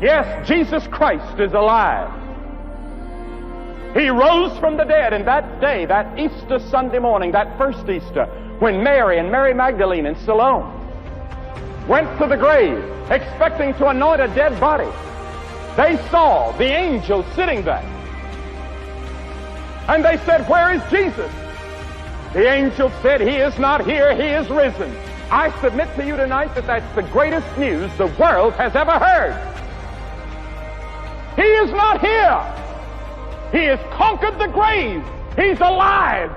Yes, Jesus Christ is alive. He rose from the dead, and that day, that Easter Sunday morning, that first Easter, when Mary and Mary Magdalene and Salome went to the grave expecting to anoint a dead body, they saw the angel sitting there. And they said, "Where is Jesus?" The angel said, "He is not here, he is risen." I submit to you tonight that that's the greatest news the world has ever heard. He is not here. He has conquered the grave. He's alive.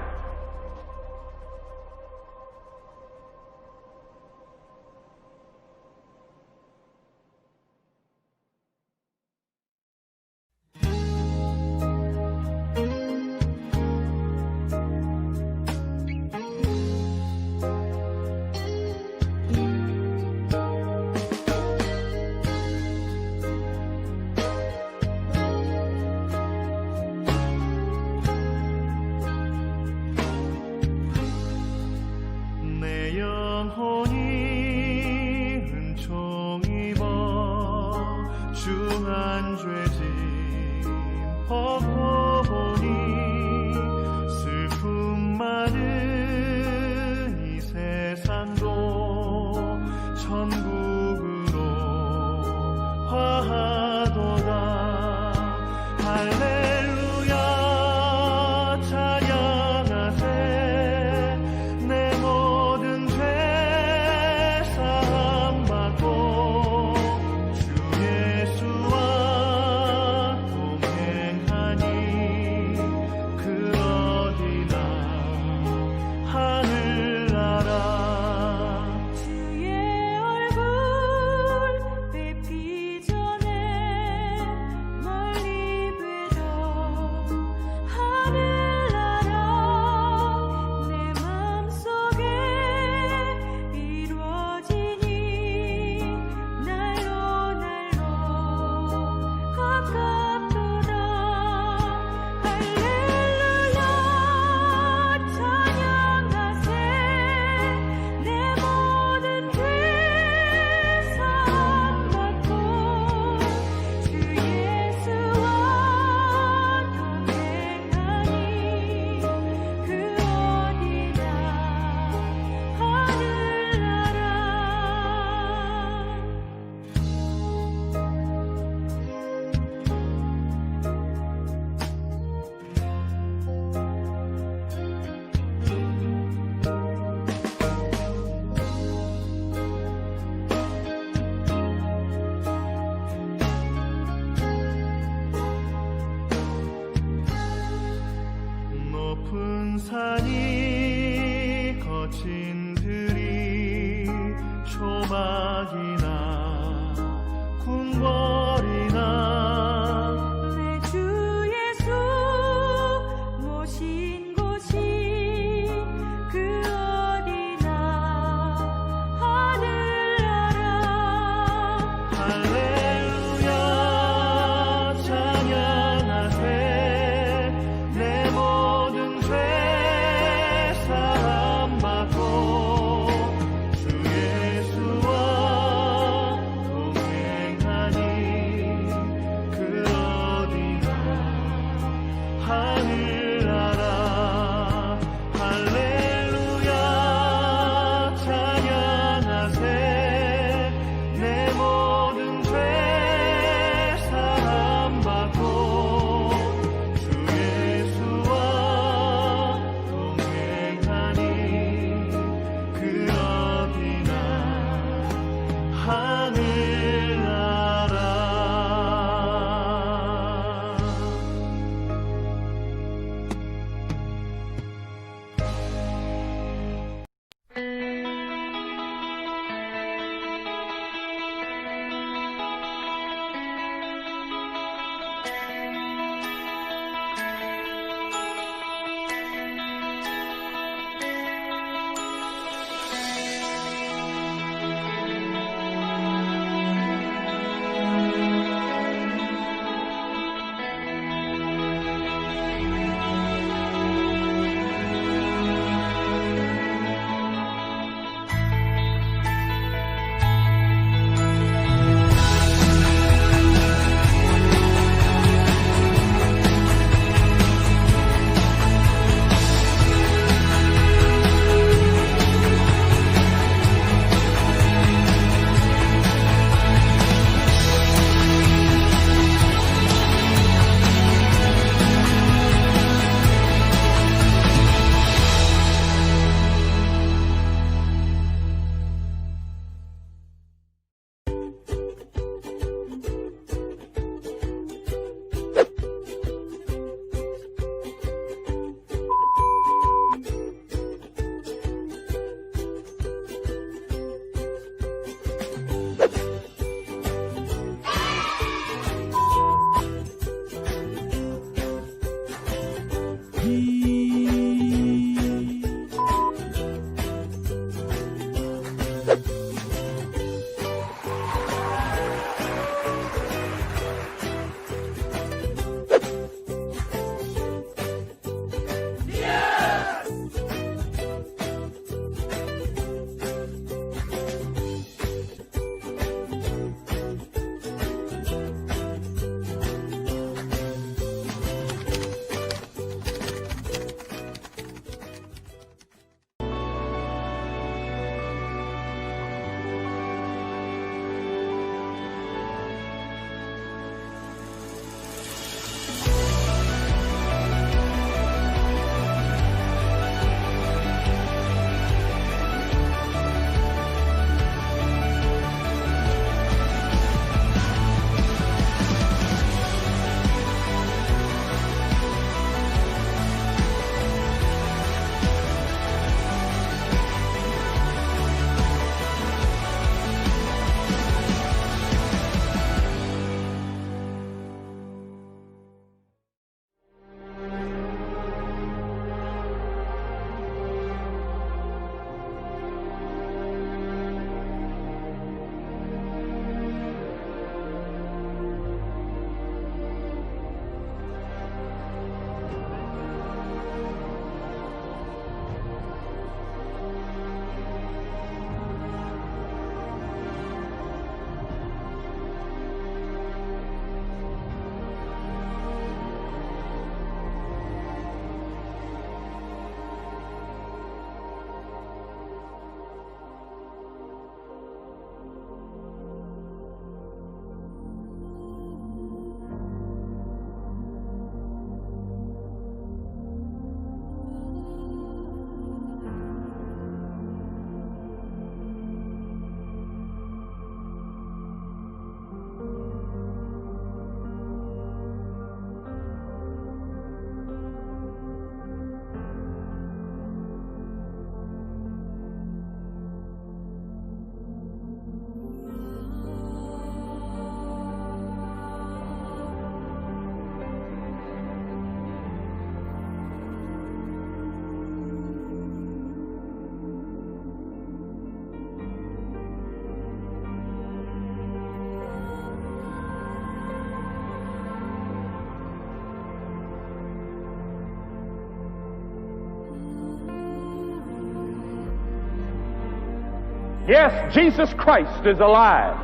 Yes, Jesus Christ is alive.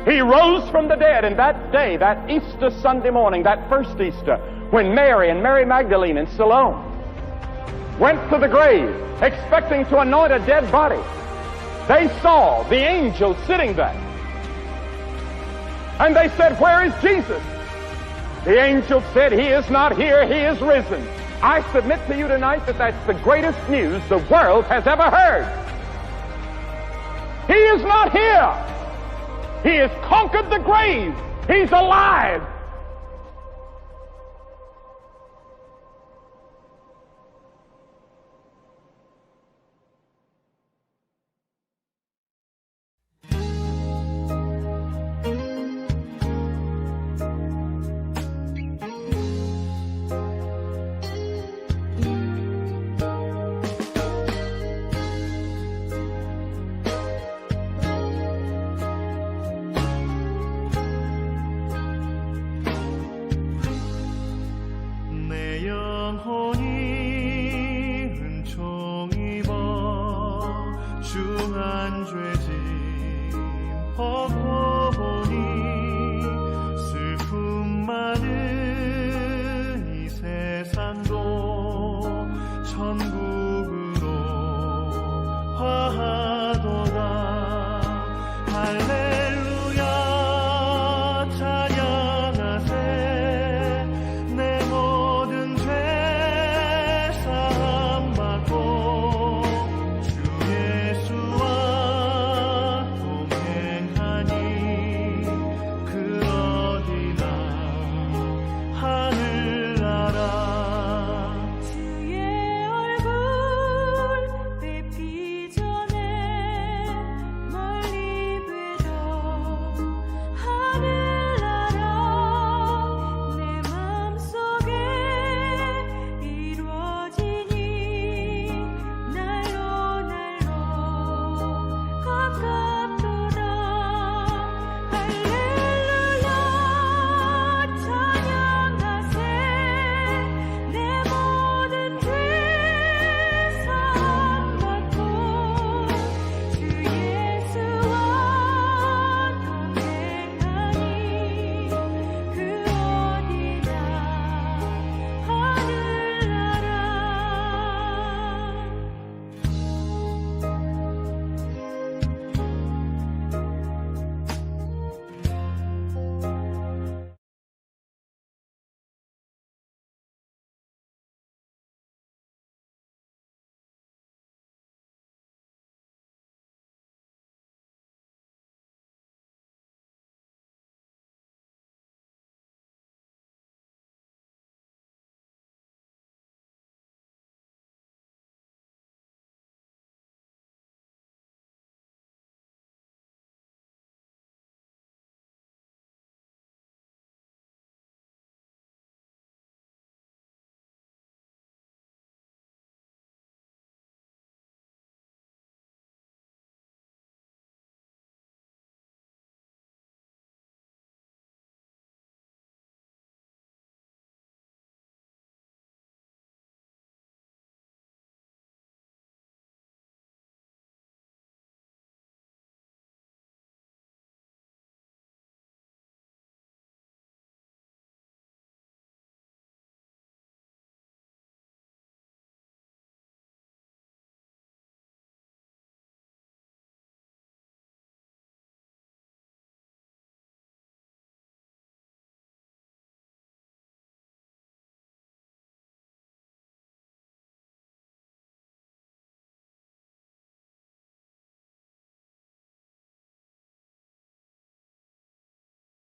He rose from the dead, and that day, that Easter Sunday morning, that first Easter, when Mary and Mary Magdalene and Salome went to the grave expecting to anoint a dead body, they saw the angel sitting there. And they said, "Where is Jesus?" The angel said, "He is not here, he is risen." I submit to you tonight that that's the greatest news the world has ever heard. He is not here. He has conquered the grave. He's alive.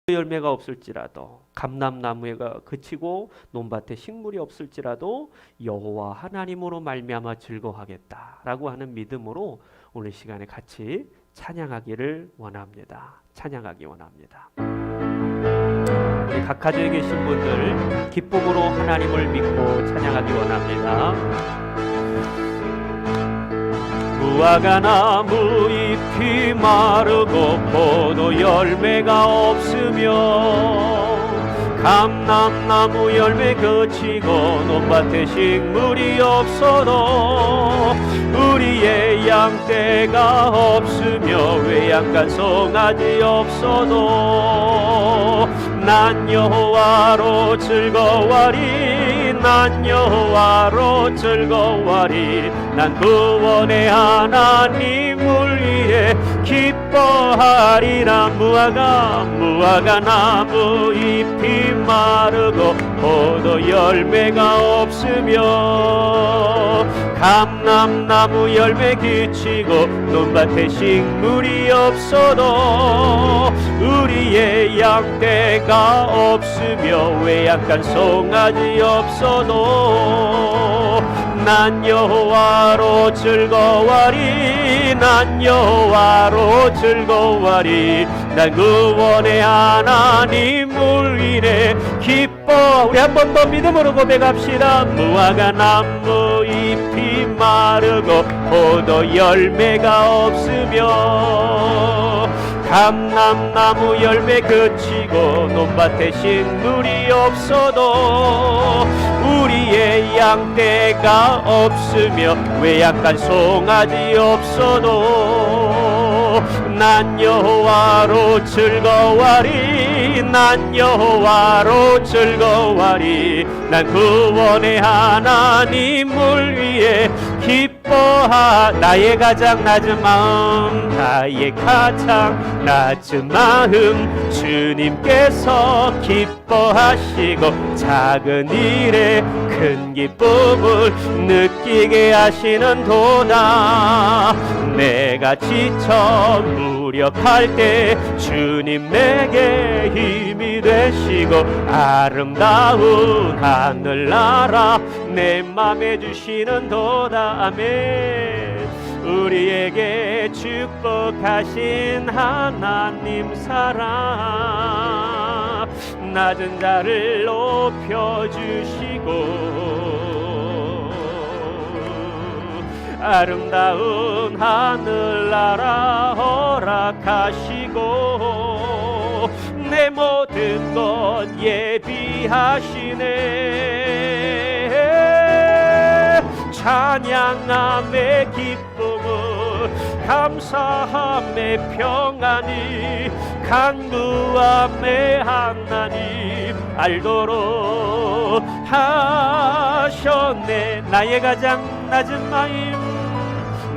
열매가 없을지라도 감람나무가 그치고 논밭에 식물이 없을지라도 여호와 하나님으로 말미암아 즐거워하겠다라고 하는 믿음으로 오늘 시간에 같이 찬양하기를 원합니다. 찬양하기 원합니다. 각 가정에 계신 분들 기쁨으로 하나님을 믿고 찬양하기 원합니다. 무화과 나무 잎이 마르고 포도 열매가 없으며 감람나무 열매 그치고 논밭에 식물이 없어도 우리의 양떼가 없으며 외양간 송아지 없어도 난 여호와로 즐거워하리 난 여호와로 즐거워하리 난 구원의 하나님을 위해 기뻐하리라 무화과 나무 잎이 마르고 포도 열매가 없으며 감람나무 열매 그치고 논밭에 식물이 없어도 우리의 양떼가 없으며 외양간 송아지 없어도 난 여호와로 즐거워하리 난 여호와로 즐거워하리 난 구원의 하나님을 위해 기뻐. 우리 한 번 더 믿음으로 고백합시다. 무화과 나무 잎이 마르고 포도 열매가 없으며 감람나무 열매 그치고 논밭에 식물이 없어도 우리의 양떼가 없으며 외양간 송아지 없어도 난 여호와로 즐거워하리 난 여호와로 즐거워하리 난 구원의 하나님을 위해 기뻐하. 나의 가장 낮은 마음 나의 가장 낮은 마음 주님께서 기뻐하시고 작은 일에 큰 기쁨을 느끼게 하시는 도다. 내가 지쳐 무력할 때 주님 내게 힘이 되시고 아름다운 하늘나라 내 맘에 주시는 도다. 아멘. 우리에게 축복하신 하나님 사랑 낮은 자를 높여주시고 아름다운 하늘나라 허락하시고 내 모든 것 예비하시네. 찬양함의 기쁨을 감사함의 평안이 간구함의 하나님 알도록 하셨네. 나의 가장 낮은 마음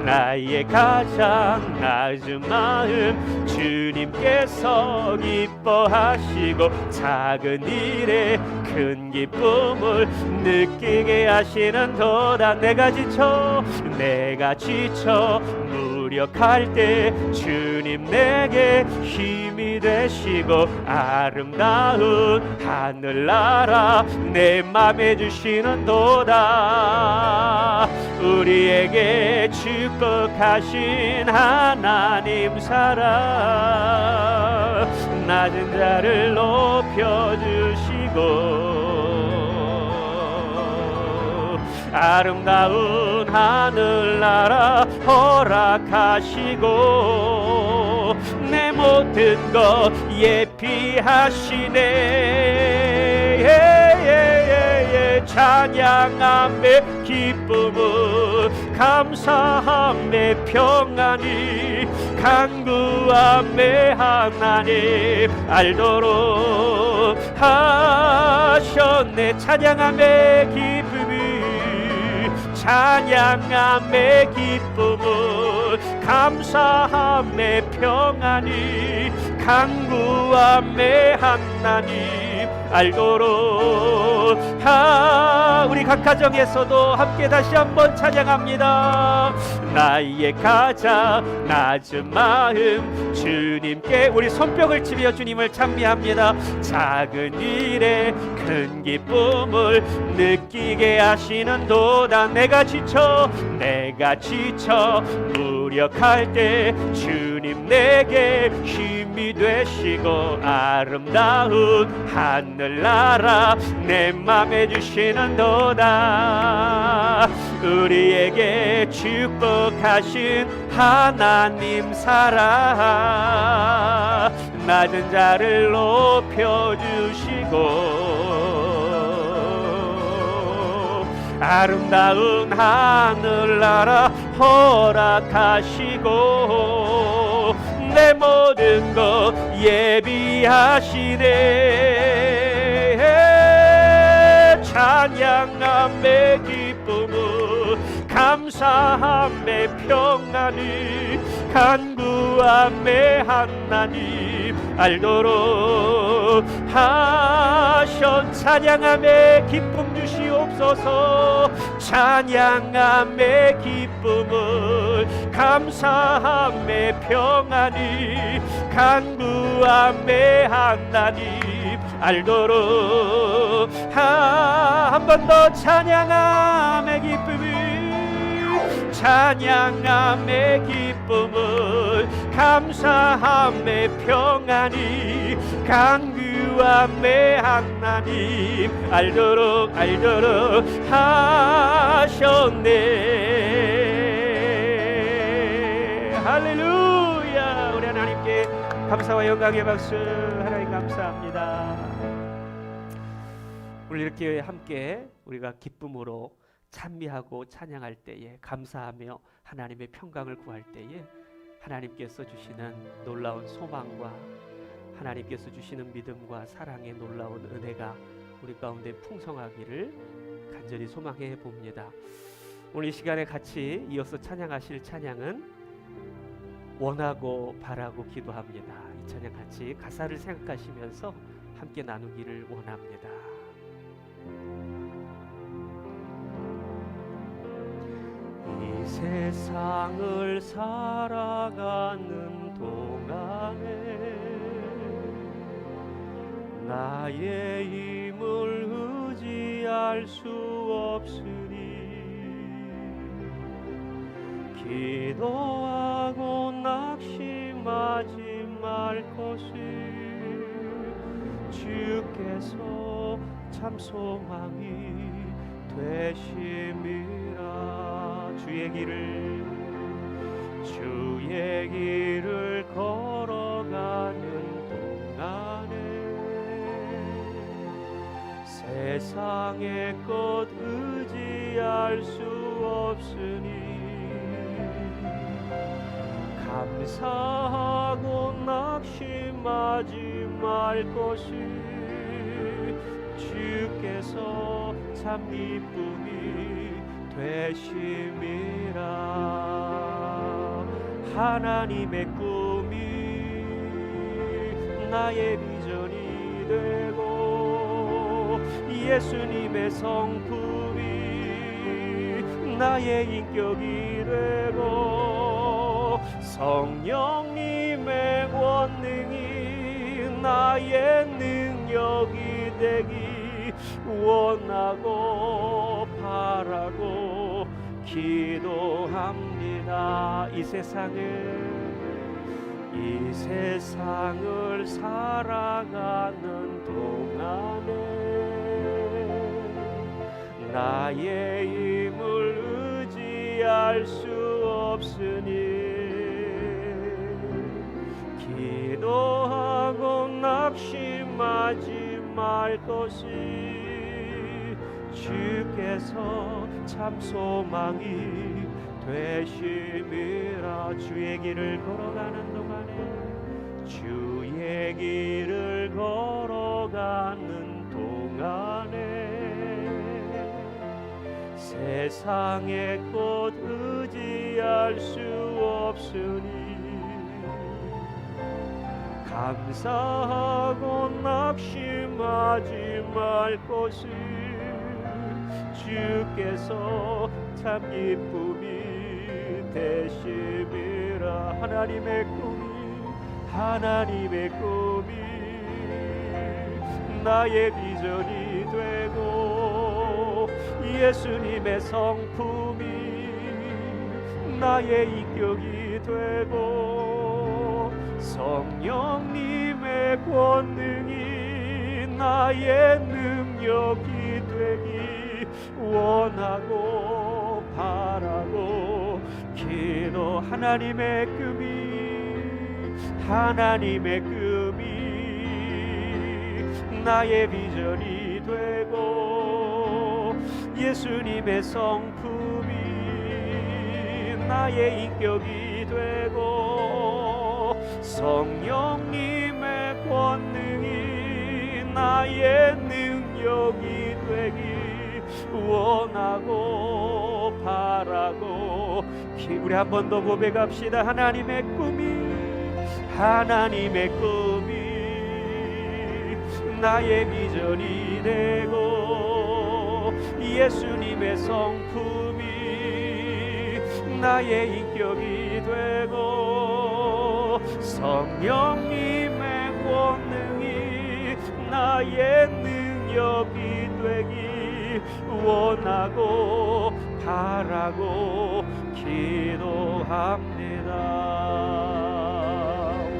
나의 가장 낮은 마음 주님께서 기뻐하시고 작은 일에 큰 기쁨을 느끼게 하시는 도다. 내가 지쳐 무력할 때 주님 내게 힘이 되시고 아름다운 하늘나라 내 맘에 주시는 도다. 우리에게 축복하신 하나님 사랑 낮은 자를 높여주시고 아름다운 하늘나라 허락하시고 내 모든 것 예비하시네. 찬양함의 기쁨을 감사함의 평안이 간구함의 하나님 알도록 하셨네. 찬양함의 기쁨이 찬양함의 기쁨을 감사함의 평안이 간구함의 하나님 알도록 우리 각 가정에서도 함께 다시 한번 찬양합니다. 나의 가장 낮은 마음 주님께 우리 손뼉을 치며 주님을 찬미합니다. 작은 일에 큰 기쁨을 느끼게 하시는 도다. 내가 지쳐 무력할 때 주님 내게 힘이 되시고 아름다운 하늘나라 내 맘에 주시는 도다. 우리에게 축복하신 하나님 사랑 낮은 자를 높여주시고 아름다운 하늘나라 허락하시고 내 모든 것 예비하시네. 찬양함의 기쁨을 감사함의 평안이 간구함의 하나님 알도록 하셨. 찬양함의 기쁨 주시옵소서. 찬양함의 기쁨을 감사함의 평안이 간구함의 하나님 알도록 한 번 더 찬양함의 기쁨을 찬양함의 기쁨을 감사함의 평안이 간구함의 하나님 알도록 하셨네. 할렐루야. 우리 하나님께 감사와 영광의 박수. 하나님 감사합니다. 우리 이렇게 함께 우리가 기쁨으로 찬미하고 찬양할 때에 감사하며 하나님의 평강을 구할 때에 하나님께서 주시는 놀라운 소망과 하나님께서 주시는 믿음과 사랑의 놀라운 은혜가 우리 가운데 풍성하기를 간절히 소망해 봅니다. 오늘 이 시간에 같이 이어서 찬양하실 찬양은 원하고 바라고 기도합니다. 이 찬양 같이 가사를 생각하시면서 함께 나누기를 원합니다. 이 세상을 살아가는 동안에 나의 힘을 의지할 수 없으니 기도하고 낙심하지 말 것을 주께서 참 소망이 되심이라. 주의 길을 걸어가는 동안에 세상의 것 의지할 수 없으니 감사하고 낙심하지 말 것을 주께서 참 기쁨이 되심이라. 하나님의 꿈이 나의 비전이 되고 예수님의 성품이 나의 인격이 되고 성령님의 권능이 나의 능력이 되기 원하고 바라고 기도합니다. 이 세상을 살아가는 동안에 나의 힘을 의지할 수 없으니 기도하고 낙심하지 말 것이 주께서 참 소망이 되심이라. 주의 길을 걸어가는 동안에 주의 길을 걸어가는 동안에 세상의 것 의지할 수 없으니 감사하고 낙심하지 말 것을 주께서 참 기쁨이 되심이라. 하나님의 꿈이 나의 비전이 되고 예수님의 성품이 나의 인격이 되고 성령님의 권능이 나의 능력이 되기 원하고 바라고 기도. 하나님의 꿈이 나의 비전이 되고 예수님의 성품이 나의 인격이 되고 성령님의 권능이 나의 능력이 되기 원하고 바라고 우리 한 번 더 고백합시다. 하나님의 꿈이 나의 비전이 되고 예수님의 성품이 나의 인격이 되고 성령님의 권능이 나의 능력이 되기 원하고 바라고 기도합니다.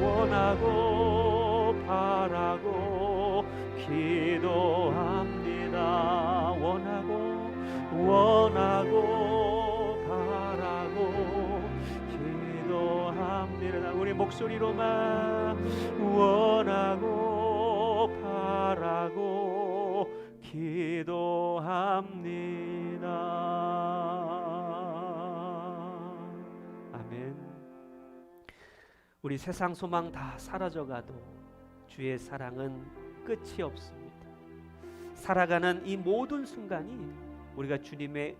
원하고 바라고 기도합니다. 원하고 바라고 기도합니다. 우리 목소리로만 원하고 바라고 기도합니다. 아멘. 우리 세상 소망 다 사라져가도 주의 사랑은 끝이 없습니다. 살아가는 이 모든 순간이 우리가 주님의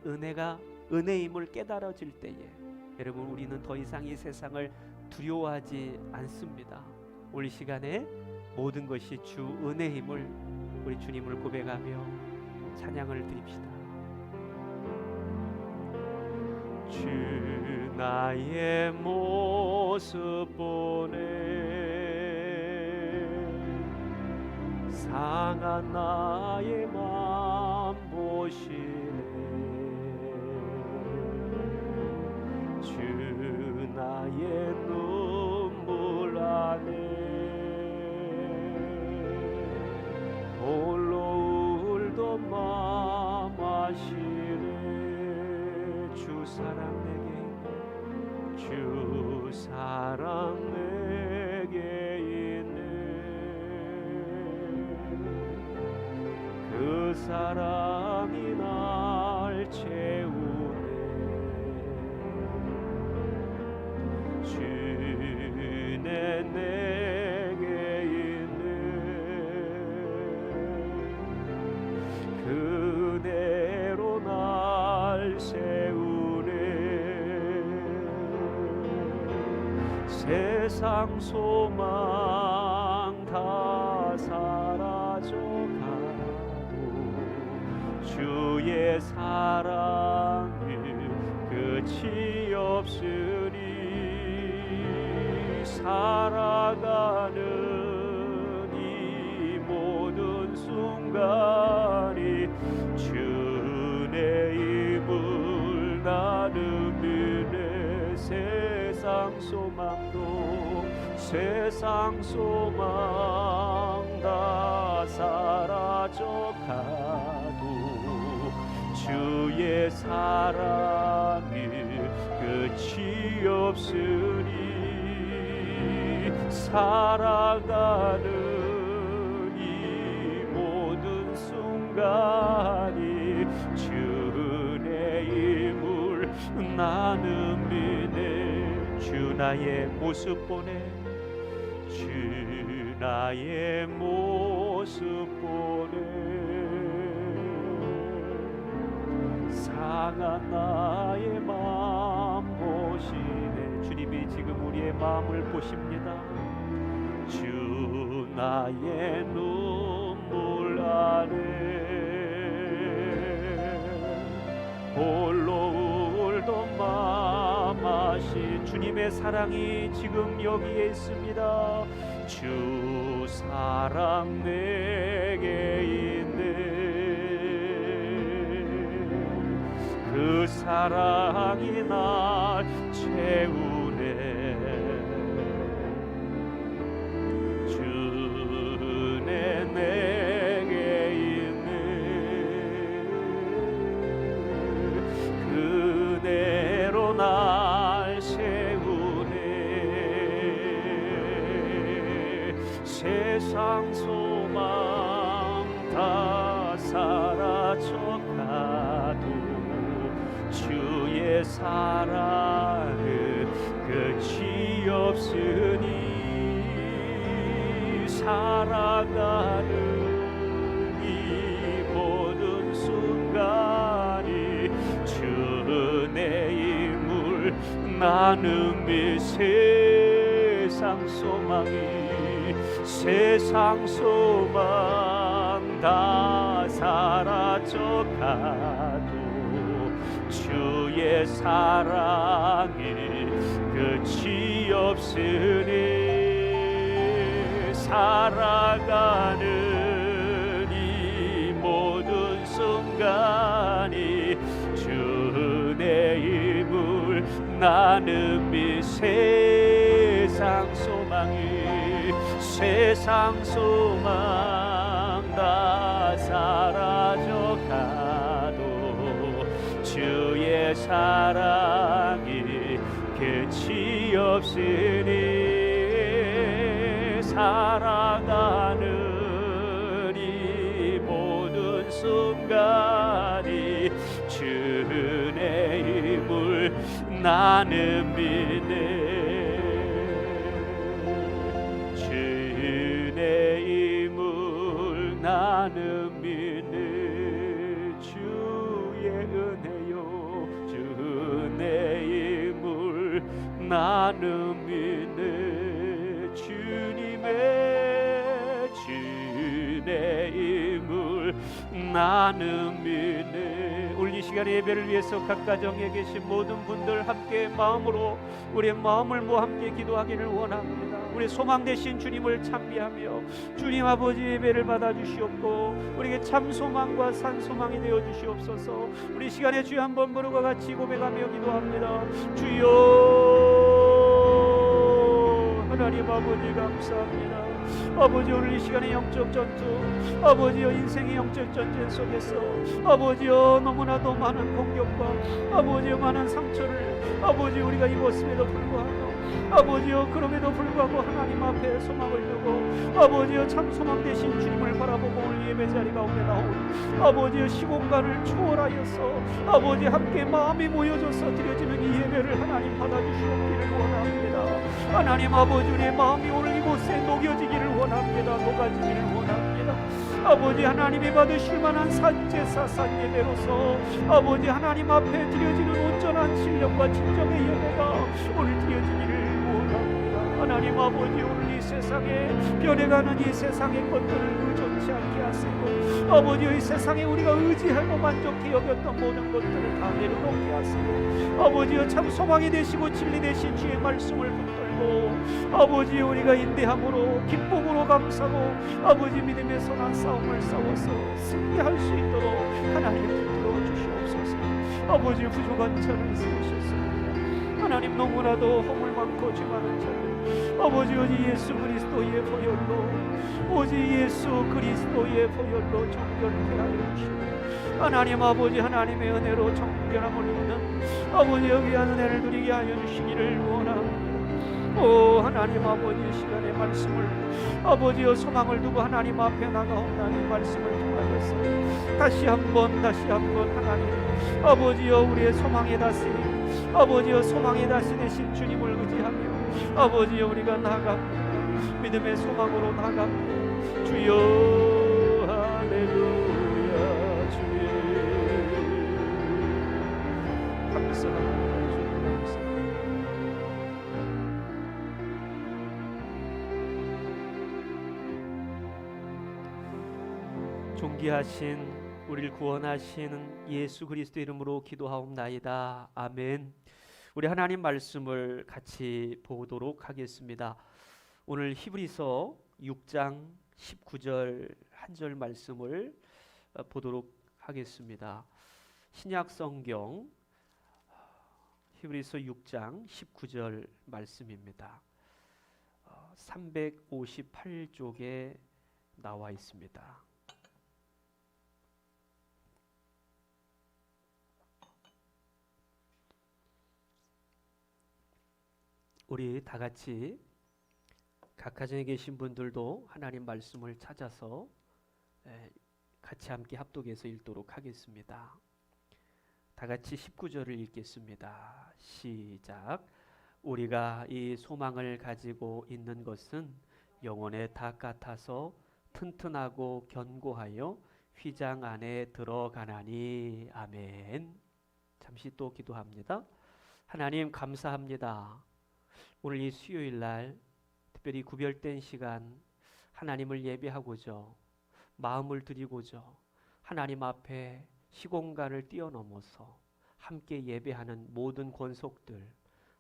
은혜임을 깨달아질 때에 여러분 우리는 더 이상 이 세상을 두려워하지 않습니다. 오늘 시간에 모든 것이 주 은혜임을 우리 주님을 고백하며 찬양을 드립시다. 주 나의 모습 보네 상한 나의 맘 보시네 주 나의 눈물 안에 홀로 울던 맘 아시네 주 사랑 내게 있네 그 사랑이 날 채우네 주네 내게 있네 그대로 날 세우네 세상 소망 다 사라져가고 주의 사랑은 끝이 없으니 살아가는 이 모든 순간이 주의 힘을 나는 믿네 세상 소망 다 사라져가도 주의 사랑이 끝이 없으니 살아가는 이 모든 순간이 주의 힘을 나는 믿네 주 나의 모습 보네 주 나의 모습 보네 상한 나의 마음 보시네 주님이 지금 우리의 마음을 보십니다 주 나의 눈물 안에 홀로 울던 맘 아시 주님의 사랑이 지금 여기에 있습니다 주 사랑 내게 있네 그 사랑이 날 채우네 주네 내게 있네 그대로 날 세우네 세상 소망 주의 사랑은 끝이 없으니 살아가는 이 모든 순간이 주 은혜의 물 나눔이 세상 소망 다 사라져가도 주의 사랑이 끝이 없으니 살아가는 이 모든 순간이 주 은혜의 물 나눔이 세상 소망 다 사라져가도 주의 사랑이 끝이 없으니 살아가는 이 모든 순간이 주 은혜의 물 나는 믿네. 나는 믿네. 주의 은혜요 주 은혜의 물 나는 믿네. 주님의 은혜의 물 나는 믿네. 오늘 이 시간에 예배를 위해서 각 가정에 계신 모든 분들 함께 마음으로 우리의 마음을 모아 함께 기도하기를 원합니다. 우리 소망 되신 주님을 찬미하며 주님 아버지 예배를 받아주시옵고 우리에게 참 소망과 산 소망이 되어 주시옵소서. 우리 시간에 주여 한번 부르고 같이 고백하며 기도합니다. 주여 하나님 아버지 감사합니다. 아버지 오늘 이 시간의 영적 전투 아버지여 인생의 영적 전쟁 속에서 아버지여 너무나도 많은 공격과 아버지여 많은 상처를 아버지 우리가 입었음에도 불구하고 아버지여 그럼에도 불구하고 하나님 앞에 소망을 두고 아버지여 참 소망 되신 주님을 바라보고 오늘 예배 자리 가운데 나온 아버지여 시공간을 초월하여서 아버지 함께 마음이 모여져서 드려지는 이 예배를 하나님 받아주시옵기를 원합니다. 하나님 아버지 우리의 마음이 오늘 이곳에 녹여지기를 원합니다. 녹아지기를 원합니다. 아버지 하나님이 받으실 만한 산제사 산예배로서 아버지 하나님 앞에 드려지는 온전한 신령과 진정의 예배가 오늘 드려지기를 원합니다. 하나님 아버지 오늘 이 세상에 변해가는 이 세상의 것들을 의존치 않게 하시고 아버지 이 세상에 우리가 의지하고 만족히 여겼던 모든 것들을 다 내려놓게 하시고 아버지여 참 소망이 되시고 진리 되신 주의 말씀을 붙들고 아버지 우리가 인내함으로 기쁨으로 감사하고 아버지 믿음의 선한 싸움을 싸워서 승리할 수 있도록 하나님 붙들어 주시옵소서. 아버지 부족한 자를 세우셨습니다. 하나님 너무나도 허물 많고 죄 많은 자들 아버지 오직 예수 그리스도의 보혈로 오직 예수 그리스도의 보혈로 정결케 하여 주시고 하나님 아버지 하나님의 은혜로 정결함을 입는 아버지 여기한 은혜를 누리게 하여 주시기를 원합니다. 오 하나님 아버지 시간의 말씀을 아버지여 소망을 두고 하나님 앞에 나가옵나니 말씀을 통하여서 다시 한번 하나님 아버지여 우리의 소망의 다스림 아버지여 소망의 다시 되신 주님을 의지하며 아버지여 우리가 나아갑니다. 믿음의 소망으로 나아갑니다. 주여 할렐루야 주님 감사합니다. 존귀하신 우리를 구원하시는 예수 그리스도 이름으로 기도하옵나이다. 아멘. 우리 하나님 말씀을 같이 보도록 하겠습니다. 오늘 히브리서 6장 19절 한 절 말씀을 보도록 하겠습니다. 신약 성경 히브리서 6장 19절 말씀입니다. 358쪽에 나와 있습니다. 우리 다 같이 각 가정에 계신 분들도 하나님 말씀을 찾아서 같이 함께 합독해서 읽도록 하겠습니다. 다 같이 19절을 읽겠습니다. 시작. 우리가 이 소망을 가지고 있는 것은 영혼의 닭 같아서 튼튼하고 견고하여 휘장 안에 들어가나니. 아멘. 잠시 또 기도합니다. 하나님 감사합니다. 오늘 이 수요일 날 특별히 구별된 시간 하나님을 예배하고자 마음을 드리고자 하나님 앞에 시공간을 뛰어넘어서 함께 예배하는 모든 권속들,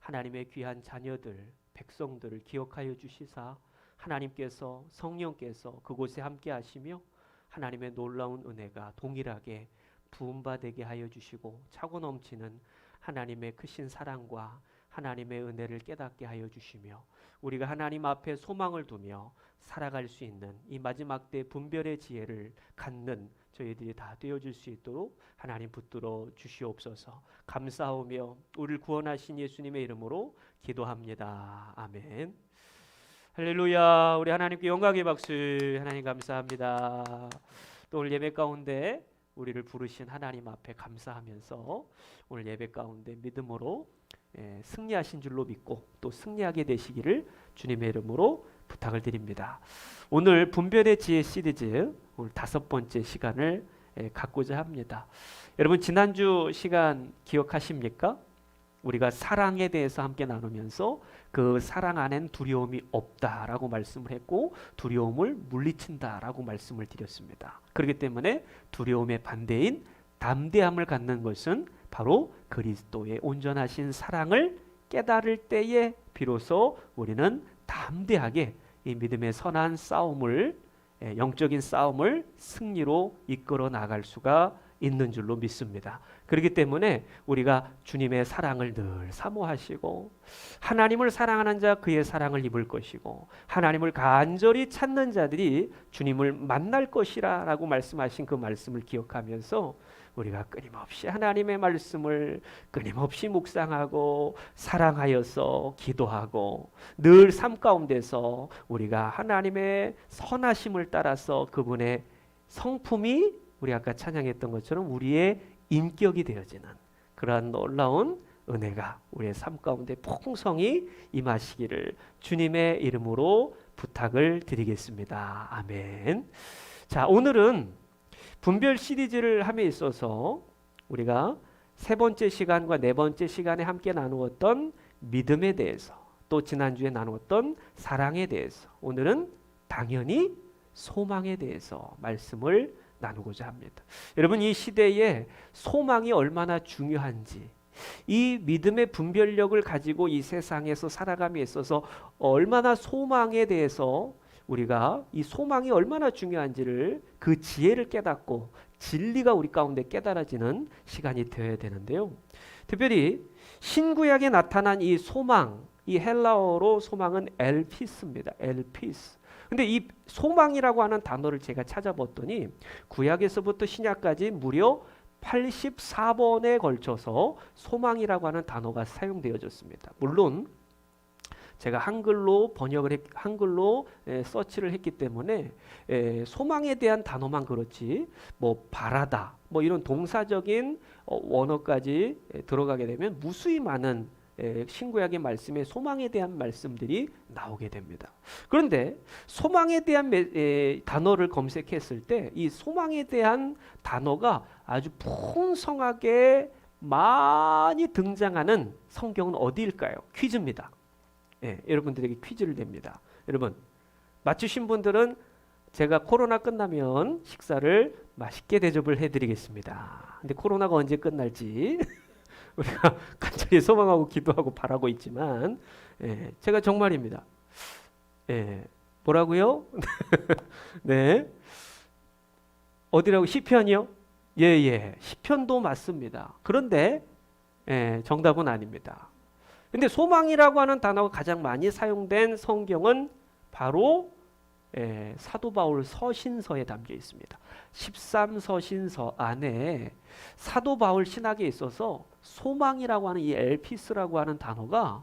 하나님의 귀한 자녀들, 백성들을 기억하여 주시사 하나님께서 성령께서 그곳에 함께 하시며 하나님의 놀라운 은혜가 동일하게 부음받게 하여 주시고 차고 넘치는 하나님의 크신 사랑과 하나님의 은혜를 깨닫게 하여 주시며 우리가 하나님 앞에 소망을 두며 살아갈 수 있는 이 마지막 때 분별의 지혜를 갖는 저희들이 다 되어질 수 있도록 하나님 붙들어 주시옵소서. 감사하며 우리를 구원하신 예수님의 이름으로 기도합니다. 아멘. 할렐루야. 우리 하나님께 영광의 박수. 하나님 감사합니다. 또 오늘 예배 가운데 우리를 부르신 하나님 앞에 감사하면서 오늘 예배 가운데 믿음으로 승리하신 줄로 믿고 또 승리하게 되시기를 주님의 이름으로 부탁을 드립니다. 오늘 분별의 지혜 시리즈 오늘 5번째 시간을 갖고자 합니다. 여러분 지난주 시간 기억하십니까? 우리가 사랑에 대해서 함께 나누면서 그 사랑 안엔 두려움이 없다라고 말씀을 했고 두려움을 물리친다라고 말씀을 드렸습니다. 그렇기 때문에 두려움의 반대인 담대함을 갖는 것은 바로 그리스도의 온전하신 사랑을 깨달을 때에 비로소 우리는 담대하게 이 믿음의 선한 싸움을 영적인 싸움을 승리로 이끌어 나갈 수가 있는 줄로 믿습니다. 그렇기 때문에 우리가 주님의 사랑을 늘 사모하시고 하나님을 사랑하는 자 그의 사랑을 입을 것이고 하나님을 간절히 찾는 자들이 주님을 만날 것이라 라고 말씀하신 그 말씀을 기억하면서 우리가 끊임없이 하나님의 말씀을 끊임없이 묵상하고 사랑하여서 기도하고 늘 삶 가운데서 우리가 하나님의 선하심을 따라서 그분의 성품이 우리 아까 찬양했던 것처럼 우리의 인격이 되어지는 그러한 놀라운 은혜가 우리의 삶 가운데 풍성히 임하시기를 주님의 이름으로 부탁을 드리겠습니다. 아멘. 자, 오늘은 분별 시리즈를 함에 있어서 우리가 3번째 시간과 4번째 시간에 함께 나누었던 믿음에 대해서 또 지난주에 나누었던 사랑에 대해서 오늘은 당연히 소망에 대해서 말씀을 나누고자 합니다. 여러분 이 시대에 소망이 얼마나 중요한지 이 믿음의 분별력을 가지고 이 세상에서 살아감에 있어서 얼마나 소망에 대해서 우리가 이 소망이 얼마나 중요한지를 그 지혜를 깨닫고 진리가 우리 가운데 깨달아지는 시간이 되어야 되는데요. 특별히 신구약에 나타난 이 소망, 이 헬라어로 소망은 엘피스입니다. 엘피스. 근데 이 소망이라고 하는 단어를 제가 찾아봤더니 구약에서부터 신약까지 무려 84번에 걸쳐서 소망이라고 하는 단어가 사용되어졌습니다. 물론 제가 한글로 한글로 서치를 했기 때문에 소망에 대한 단어만 그렇지 뭐 바라다 뭐 이런 동사적인 원어까지 들어가게 되면 무수히 많은 신구약의 말씀에 소망에 대한 말씀들이 나오게 됩니다. 그런데 소망에 대한 단어를 검색했을 때 이 소망에 대한 단어가 아주 풍성하게 많이 등장하는 성경은 어디일까요? 퀴즈입니다. 여러분들에게 퀴즈를 냅니다. 여러분 맞추신 분들은 제가 코로나 끝나면 식사를 맛있게 대접을 해드리겠습니다. 근데 코로나가 언제 끝날지 우리가 간절히 소망하고 기도하고 바라고 있지만 제가 정말입니다. 뭐라고요? 네. 어디라고? 시편이요? 예. 시편도 맞습니다. 그런데 정답은 아닙니다. 근데 소망이라고 하는 단어가 가장 많이 사용된 성경은 바로 사도 바울 서신서에 담겨 있습니다. 13서신서 안에 사도 바울 신학에 있어서 소망이라고 하는 이 엘피스라고 하는 단어가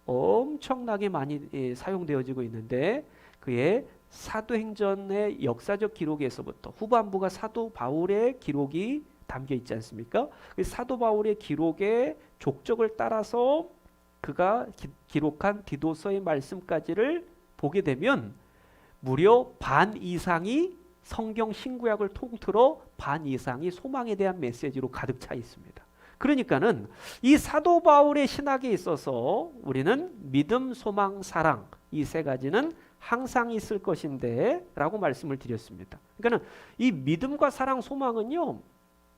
엄청나게 많이 사용되어지고 있는데 그의 사도행전의 역사적 기록에서부터 후반부가 사도 바울의 기록이 담겨 있지 않습니까? 사도 바울의 기록의 족적을 따라서 그가 기록한 디도서의 말씀까지를 보게 되면 무려 반 이상이 성경 신구약을 통틀어 반 이상이 소망에 대한 메시지로 가득 차 있습니다. 그러니까는 이 사도 바울의 신학에 있어서 우리는 믿음, 소망, 사랑 이 세 가지는 항상 있을 것인데 라고 말씀을 드렸습니다. 그러니까 이 믿음과 사랑, 소망은요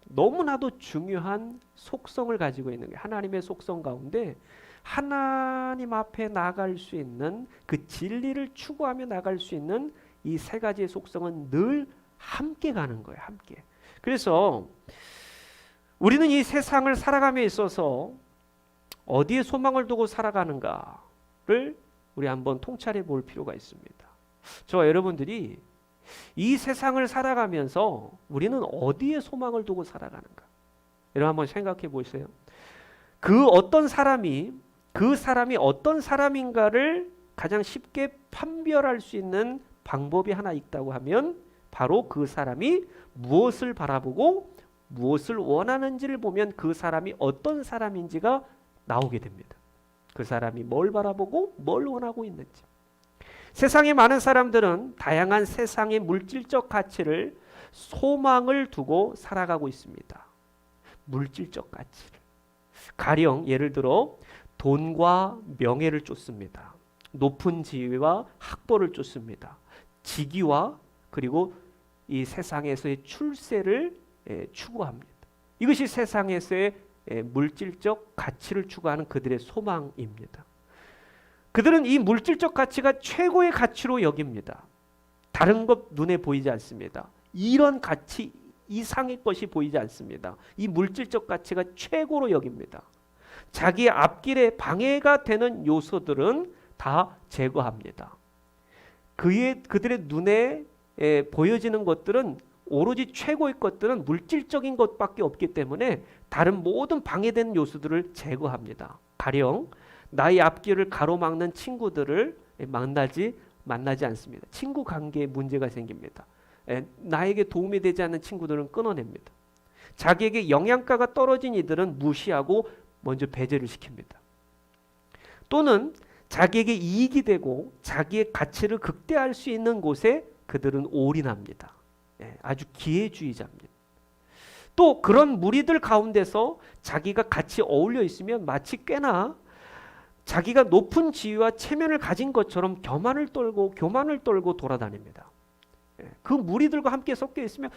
너무나도 중요한 속성을 가지고 있는 거예요. 하나님의 속성 가운데 하나님 앞에 나아갈 수 있는 그 진리를 추구하며 나아갈 수 있는 이 세 가지의 속성은 늘 함께 가는 거예요. 함께. 그래서 우리는 이 세상을 살아감에 있어서 어디에 소망을 두고 살아가는가를 우리 한번 통찰해 볼 필요가 있습니다. 저와 여러분들이 이 세상을 살아가면서 우리는 어디에 소망을 두고 살아가는가? 여러분 한번 생각해 보세요. 그 사람이 어떤 사람인가를 가장 쉽게 판별할 수 있는 방법이 하나 있다고 하면 바로 그 사람이 무엇을 바라보고 무엇을 원하는지를 보면 그 사람이 어떤 사람인지가 나오게 됩니다. 그 사람이 뭘 바라보고 뭘 원하고 있는지. 세상에 많은 사람들은 다양한 세상의 물질적 가치를 소망을 두고 살아가고 있습니다. 물질적 가치를. 가령 예를 들어 돈과 명예를 쫓습니다. 높은 지위와 학벌을 쫓습니다. 직위와 그리고 이 세상에서의 출세를 추구합니다. 이것이 세상에서의 물질적 가치를 추구하는 그들의 소망입니다. 그들은 이 물질적 가치가 최고의 가치로 여깁니다. 다른 것 눈에 보이지 않습니다. 이런 가치 이상의 것이 보이지 않습니다. 이 물질적 가치가 최고로 여깁니다. 자기의 앞길에 방해가 되는 요소들은 다 제거합니다. 그들의 눈에 보여지는 것들은 오로지 최고의 것들은 물질적인 것밖에 없기 때문에 다른 모든 방해되는 요소들을 제거합니다. 가령 나의 앞길을 가로막는 친구들을 만나지 않습니다. 친구 관계에 문제가 생깁니다. 나에게 도움이 되지 않는 친구들은 끊어냅니다. 자기에게 영양가가 떨어진 이들은 무시하고 먼저 배제를 시킵니다. 또는 자기에게 이익이 되고 자기의 가치를 극대화할 수 있는 곳에 그들은 올인합니다. 아주 기회주의자입니다. 또 그런 무리들 가운데서 자기가 같이 어울려 있으면 마치 꽤나 자기가 높은 지위와 체면을 가진 것처럼 교만을 떨고 돌아다닙니다. 그 무리들과 함께 섞여 있으면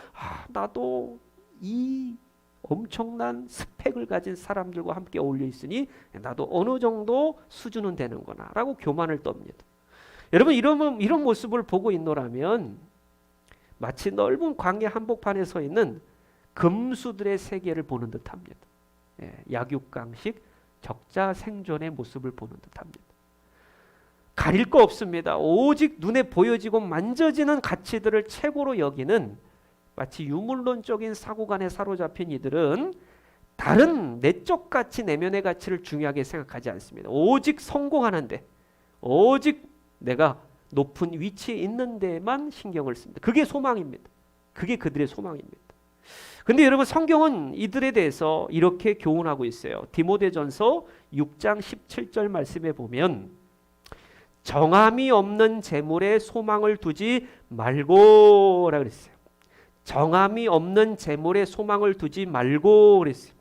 나도 이 엄청난 스펙을 가진 사람들과 함께 어울려 있으니 나도 어느 정도 수준은 되는구나 라고 교만을 떱니다. 여러분 이런 모습을 보고 있노라면 마치 넓은 광야 한복판에 서 있는 금수들의 세계를 보는 듯합니다. 약육강식 적자 생존의 모습을 보는 듯합니다. 가릴 거 없습니다. 오직 눈에 보여지고 만져지는 가치들을 최고로 여기는 마치 유물론적인 사고관에 사로잡힌 이들은 다른 내적 가치, 내면의 가치를 중요하게 생각하지 않습니다. 오직 성공하는데, 오직 내가 높은 위치에 있는 데만 신경을 씁니다. 그게 소망입니다. 그게 그들의 소망입니다. 근데 여러분 성경은 이들에 대해서 이렇게 교훈하고 있어요. 디모데전서 6장 17절 말씀에 보면 정함이 없는 재물에 소망을 두지 말고라 그랬어요. 정함이 없는 재물에 소망을 두지 말고 그랬어요.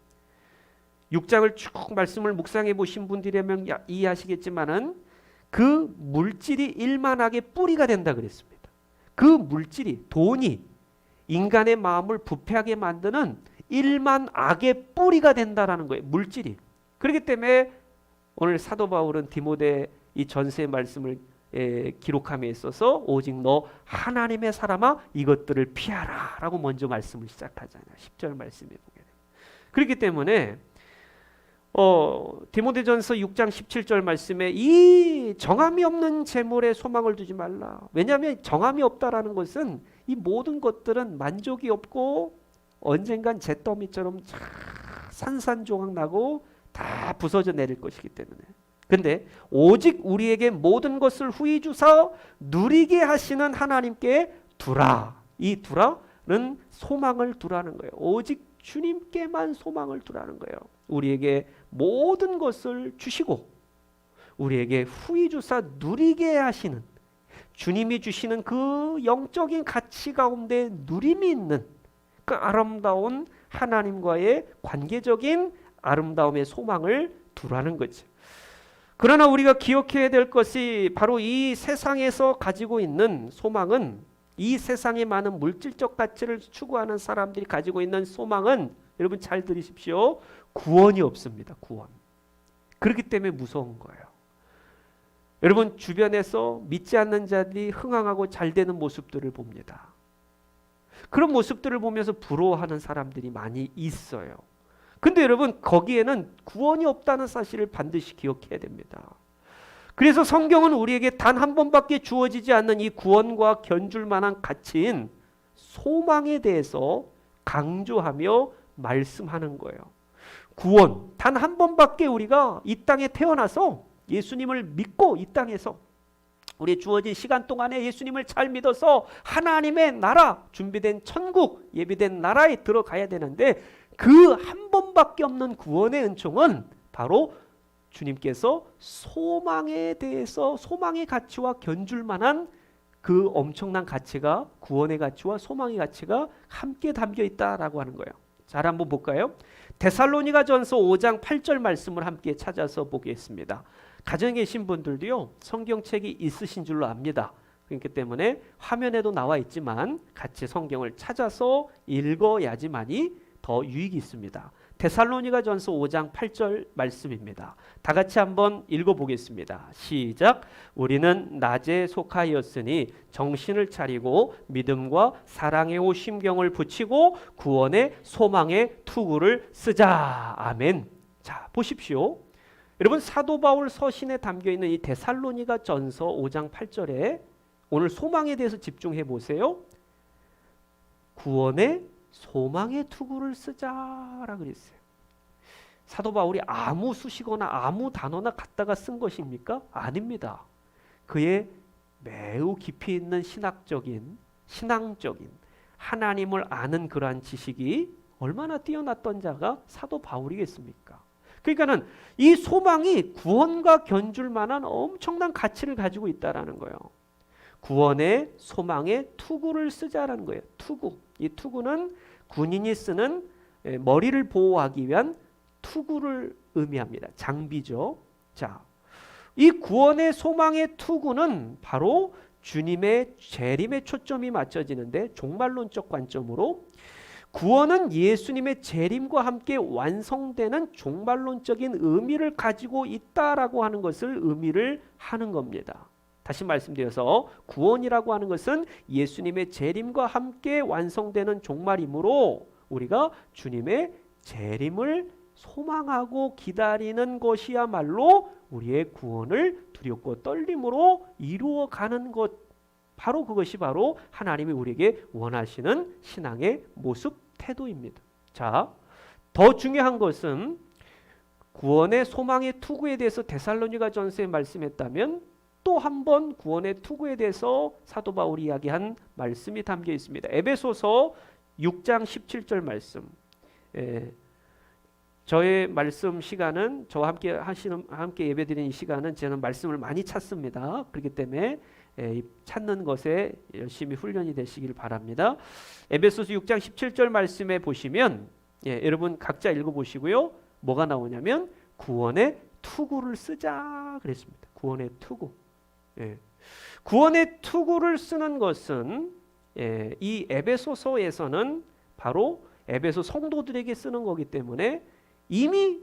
6장을 쭉 말씀을 묵상해 보신 분들이라면 이해하시겠지만은 그 물질이 일만하게 뿌리가 된다 그랬습니다. 그 물질이 돈이 인간의 마음을 부패하게 만드는 일만 악의 뿌리가 된다라는 거예요. 물질이. 그렇기 때문에 오늘 사도 바울은 디모데 이 전서의 말씀을 기록함에 있어서 오직 너 하나님의 사람아 이것들을 피하라 라고 먼저 말씀을 시작하잖아요. 10절 말씀에 보게 돼요. 그렇기 때문에 디모데전서 6장 17절 말씀에 이 정함이 없는 재물에 소망을 두지 말라. 왜냐하면 정함이 없다라는 것은 이 모든 것들은 만족이 없고 언젠간 잿더미처럼 산산조각 나고 다 부서져 내릴 것이기 때문에. 근데 오직 우리에게 모든 것을 후히 주사 누리게 하시는 하나님께 두라. 이 두라는 소망을 두라는 거예요. 오직 주님께만 소망을 두라는 거예요. 우리에게 모든 것을 주시고 우리에게 후히 주사 누리게 하시는, 주님이 주시는 그 영적인 가치 가운데 누림이 있는 그 아름다운 하나님과의 관계적인 아름다움의 소망을 두라는 거죠. 그러나 우리가 기억해야 될 것이 바로 이 세상에서 가지고 있는 소망은, 이 세상의 많은 물질적 가치를 추구하는 사람들이 가지고 있는 소망은, 여러분 잘 들으십시오, 구원이 없습니다. 구원. 그렇기 때문에 무서운 거예요. 여러분 주변에서 믿지 않는 자들이 흥황하고 잘 되는 모습들을 봅니다. 그런 모습들을 보면서 부러워하는 사람들이 많이 있어요. 근데 여러분 거기에는 구원이 없다는 사실을 반드시 기억해야 됩니다. 그래서 성경은 우리에게 단 한 번밖에 주어지지 않는 이 구원과 견줄 만한 가치인 소망에 대해서 강조하며 말씀하는 거예요. 구원, 단 한 번밖에 우리가 이 땅에 태어나서 예수님을 믿고 이 땅에서 우리 주어진 시간 동안에 예수님을 잘 믿어서 하나님의 나라, 준비된 천국, 예비된 나라에 들어가야 되는데 그 한 번밖에 없는 구원의 은총은 바로 주님께서 소망에 대해서, 소망의 가치와 견줄 만한 그 엄청난 가치가, 구원의 가치와 소망의 가치가 함께 담겨 있다라고 하는 거예요. 잘 한번 볼까요? 데살로니가전서 5장 8절 말씀을 함께 찾아서 보겠습니다. 가정에 계신 분들도요, 성경책이 있으신 줄로 압니다. 그렇기 때문에 화면에도 나와 있지만 같이 성경을 찾아서 읽어야지만이 더 유익이 있습니다. 데살로니가전서 5장 8절 말씀입니다. 다 같이 한번 읽어보겠습니다. 시작. 우리는 낮에 속하였으니 정신을 차리고 믿음과 사랑의 옷 심경을 붙이고 구원의 소망의 투구를 쓰자. 아멘. 자, 보십시오. 여러분 사도 바울 서신에 담겨있는 이 데살로니가전서 5장 8절에 오늘 소망에 대해서 집중해 보세요. 구원의 소망의 투구를 쓰자라고 그랬어요. 사도 바울이 아무 수식어나 아무 단어나 갖다가 쓴 것입니까? 아닙니다. 그의 매우 깊이 있는 신앙적인 하나님을 아는 그러한 지식이 얼마나 뛰어났던 자가 사도 바울이겠습니까? 그러니까는 이 소망이 구원과 견줄 만한 엄청난 가치를 가지고 있다라는 거예요. 구원의 소망의 투구를 쓰자라는 거예요. 투구. 이 투구는 군인이 쓰는 머리를 보호하기 위한 투구를 의미합니다. 장비죠. 자, 이 구원의 소망의 투구는 바로 주님의 재림에 초점이 맞춰지는데 종말론적 관점으로 구원은 예수님의 재림과 함께 완성되는 종말론적인 의미를 가지고 있다라고 하는 것을 의미를 하는 겁니다. 다시 말씀드려서 구원이라고 하는 것은 예수님의 재림과 함께 완성되는 종말이므로 우리가 주님의 재림을 소망하고 기다리는 것이야말로 우리의 구원을 두렵고 떨림으로 이루어가는 것, 바로 그것이 바로 하나님이 우리에게 원하시는 신앙의 모습, 태도입니다. 자, 더 중요한 것은 구원의 소망의 투구에 대해서 데살로니가전서에 말씀했다면 또 한 번 구원의 투구에 대해서 사도 바울이 이야기한 말씀이 담겨 있습니다. 에베소서 6장 17절 말씀. 저의 말씀 시간은 저와 함께 예배드리는 이 시간은 저는 말씀을 많이 찾습니다. 그렇기 때문에 찾는 것에 열심히 훈련이 되시길 바랍니다. 에베소서 6장 17절 말씀에 보시면 여러분 각자 읽어보시고요. 뭐가 나오냐면 구원의 투구를 쓰자 그랬습니다. 구원의 투구. 구원의 투구를 쓰는 것은 이 에베소서에서는 바로 에베소 성도들에게 쓰는 거기 때문에 이미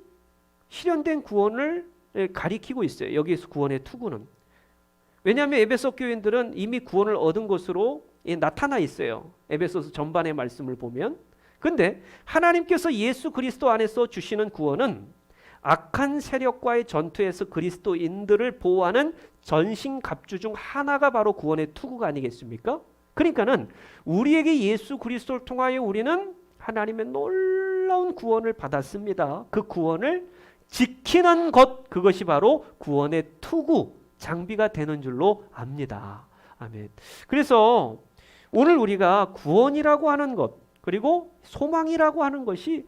실현된 구원을 가리키고 있어요. 여기에서 구원의 투구는. 왜냐하면 에베소 교인들은 이미 구원을 얻은 것으로 나타나 있어요. 에베소서 전반의 말씀을 보면. 근데 하나님께서 예수 그리스도 안에서 주시는 구원은 악한 세력과의 전투에서 그리스도인들을 보호하는 전신갑주 중 하나가 바로 구원의 투구가 아니겠습니까? 그러니까는 우리에게 예수 그리스도를 통하여 우리는 하나님의 놀라운 구원을 받았습니다. 그 구원을 지키는 것, 그것이 바로 구원의 투구, 장비가 되는 줄로 압니다. 아멘. 그래서 오늘 우리가 구원이라고 하는 것, 그리고 소망이라고 하는 것이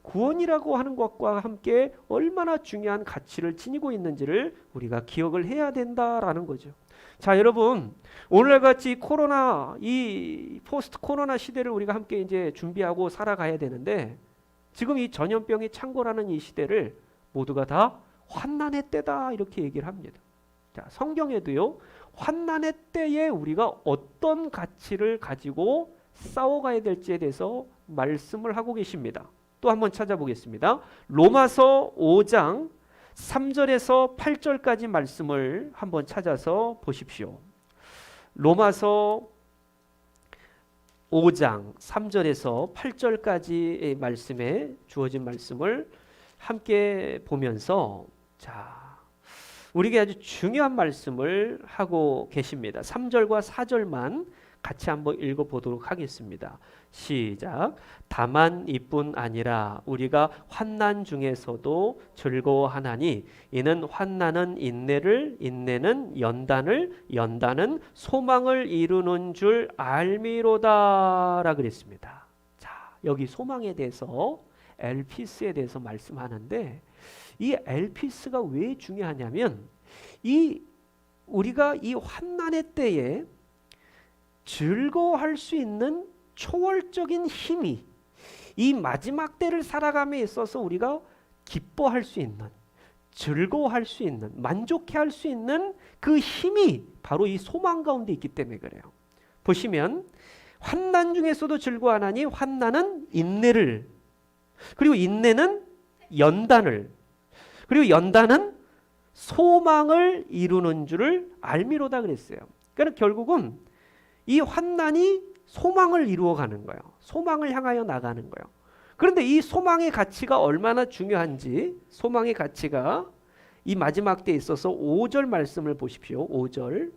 구원이라고 하는 것과 함께 얼마나 중요한 가치를 지니고 있는지를 우리가 기억을 해야 된다라는 거죠. 자, 여러분, 오늘같이 이 포스트 코로나 시대를 우리가 함께 이제 준비하고 살아가야 되는데, 지금 이 전염병이 창궐하는 이 시대를 모두가 다 환난의 때다 이렇게 얘기를 합니다. 자, 성경에도요, 환난의 때에 우리가 어떤 가치를 가지고 싸워가야 될지에 대해서 말씀을 하고 계십니다. 또 한번 찾아보겠습니다. 로마서 5장 3절에서 8절까지 말씀을 한번 찾아서 보십시오. 로마서 5장 3절에서 8절까지의 말씀에 주어진 말씀을 함께 보면서, 자, 우리에게 아주 중요한 말씀을 하고 계십니다. 3절과 4절만 같이 한번 읽어보도록 하겠습니다. 시작. 다만 이뿐 아니라 우리가 환난 중에서도 즐거워하나니 이는 환난은 인내를, 인내는 연단을, 연단은 소망을 이루는 줄 알미로다라 그랬습니다. 자, 여기 소망에 대해서, 엘피스에 대해서 말씀하는데, 이 엘피스가 왜 중요하냐면, 우리가 이 환난의 때에 즐거워할 수 있는 초월적인 힘이, 이 마지막 때를 살아감에 있어서 우리가 기뻐할 수 있는, 즐거워할 수 있는, 만족해할 수 있는 그 힘이 바로 이 소망 가운데 있기 때문에 그래요. 보시면 환난 중에서도 즐거워하나니 환난은 인내를, 그리고 인내는 연단을, 그리고 연단은 소망을 이루는 줄을 알미로다 그랬어요. 그러니까 결국은 이 환난이 소망을 이루어가는 거예요. 소망을 향하여 나가는 거예요. 그런데 이 소망의 가치가 얼마나 중요한지, 소망의 가치가 이 마지막 때에 있어서 5절 말씀을 보십시오. 5절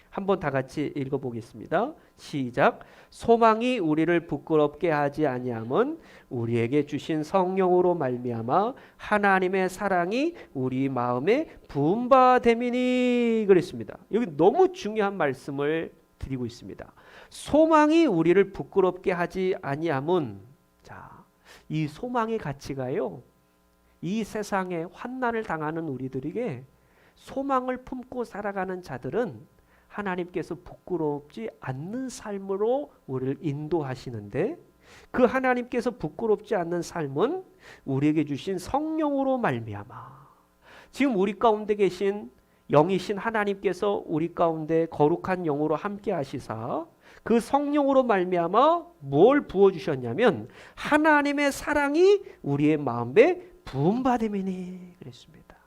한번 다 같이 읽어보겠습니다. 시작. 소망이 우리를 부끄럽게 하지 아니함은 우리에게 주신 성령으로 말미암아 하나님의 사랑이 우리 마음에 부은 바 됨이니 그랬습니다. 여기 너무 중요한 말씀을 드리고 있습니다. 소망이 우리를 부끄럽게 하지 아니함은, 자, 이 소망의 가치가요, 이 세상에 환난을 당하는 우리들에게 소망을 품고 살아가는 자들은 하나님께서 부끄럽지 않는 삶으로 우리를 인도하시는데, 그 하나님께서 부끄럽지 않는 삶은 우리에게 주신 성령으로 말미암아, 지금 우리 가운데 계신 영이신 하나님께서 우리 가운데 거룩한 영으로 함께 하시사 그 성령으로 말미암아 뭘 부어주셨냐면 하나님의 사랑이 우리의 마음에 부은 바 됨이니 그랬습니다.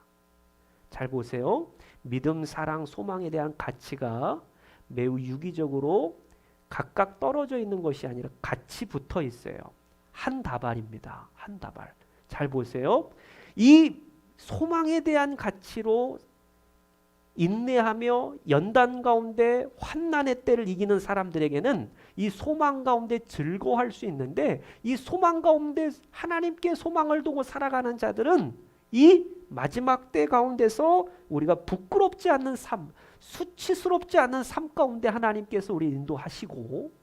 잘 보세요. 믿음, 사랑, 소망에 대한 가치가 매우 유기적으로 각각 떨어져 있는 것이 아니라 같이 붙어 있어요. 한 다발입니다. 한 다발. 잘 보세요. 이 소망에 대한 가치로 인내하며 연단 가운데 환난의 때를 이기는 사람들에게는 이 소망 가운데 즐거워할 수 있는데, 이 소망 가운데 하나님께 소망을 두고 살아가는 자들은 이 마지막 때 가운데서 우리가 부끄럽지 않는 삶, 수치스럽지 않은 삶 가운데 하나님께서 우리 인도하시고,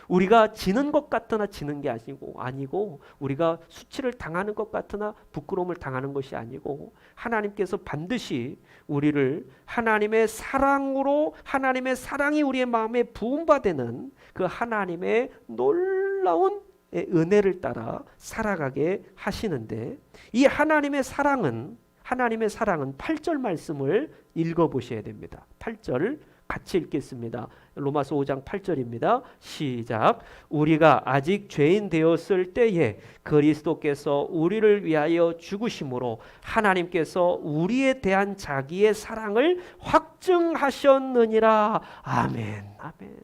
우리가 지는 것 같으나 지는 게 아니고 우리가 수치를 당하는 것 같으나 부끄러움을 당하는 것이 아니고, 하나님께서 반드시 우리를 하나님의 사랑으로, 하나님의 사랑이 우리의 마음에 부은 바 되는 그 하나님의 놀라운 은혜를 따라 살아가게 하시는데, 이 하나님의 사랑은 8절 말씀을 읽어보셔야 됩니다. 8절 같이 읽겠습니다. 로마서 5장 8절입니다. 시작. 우리가 아직 죄인 되었을 때에 그리스도께서 우리를 위하여 죽으심으로 하나님께서 우리에 대한 자기의 사랑을 확증하셨느니라. 아멘. 아멘.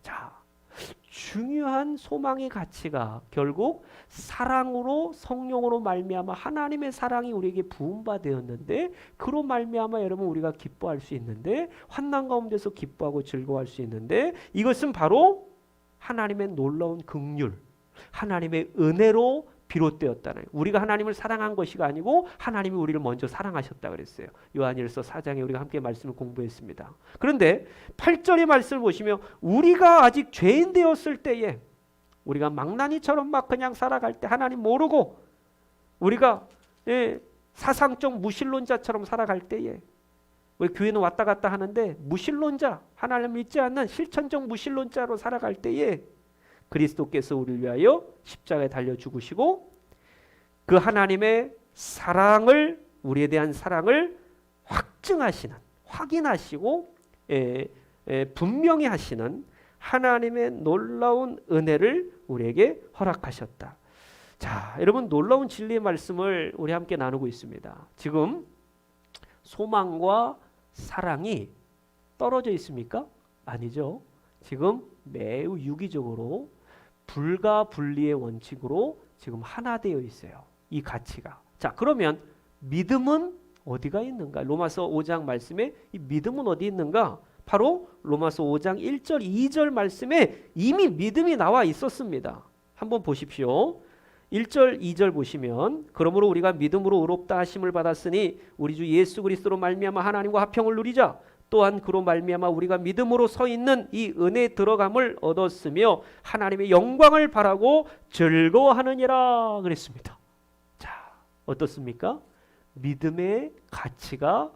자, 중요한 소망의 가치가 결국 사랑으로, 성령으로 말미암아 하나님의 사랑이 우리에게 부은 바 되었는데, 그로 말미암아 여러분 우리가 기뻐할 수 있는데, 환난 가운데서 기뻐하고 즐거워할 수 있는데, 이것은 바로 하나님의 놀라운 긍휼, 하나님의 은혜로 비롯되었다는, 우리가 하나님을 사랑한 것이 아니고 하나님이 우리를 먼저 사랑하셨다 그랬어요. 요한일서 4장에 우리가 함께 말씀을 공부했습니다. 그런데 8절의 말씀을 보시면 우리가 아직 죄인 되었을 때에, 우리가 망나니처럼 막 그냥 살아갈 때, 하나님 모르고 우리가 사상적 무신론자처럼 살아갈 때에, 우리 교회는 왔다 갔다 하는데 무신론자, 하나님 믿지 않는 실천적 무신론자로 살아갈 때에 그리스도께서 우리를 위하여 십자가에 달려 죽으시고 그 하나님의 사랑을, 우리에 대한 사랑을 확증하시는, 확인하시고 분명히 하시는 하나님의 놀라운 은혜를 우리에게 허락하셨다. 자, 여러분, 놀라운 진리의 말씀을 우리 함께 나누고 있습니다. 지금 소망과 사랑이 떨어져 있습니까? 아니죠. 지금 매우 유기적으로 불가분리의 원칙으로 지금 하나 되어 있어요. 이 가치가. 자, 그러면 믿음은 어디가 있는가? 로마서 5장 말씀에 이 믿음은 어디 있는가? 바로 로마서 5장 1절 2절 말씀에 이미 믿음이 나와 있었습니다. 한번 보십시오. 1절 2절 보시면, 그러므로 우리가 믿음으로 의롭다 하심을 받았으니 우리 주 예수 그리스도로 말미암아 하나님과 화평을 누리자. 또한 그로 말미암아 우리가 믿음으로 서 있는 이 은혜에 들어감을 얻었으며 하나님의 영광을 바라고 즐거워하느니라 그랬습니다. 자, 어떻습니까? 믿음의 가치가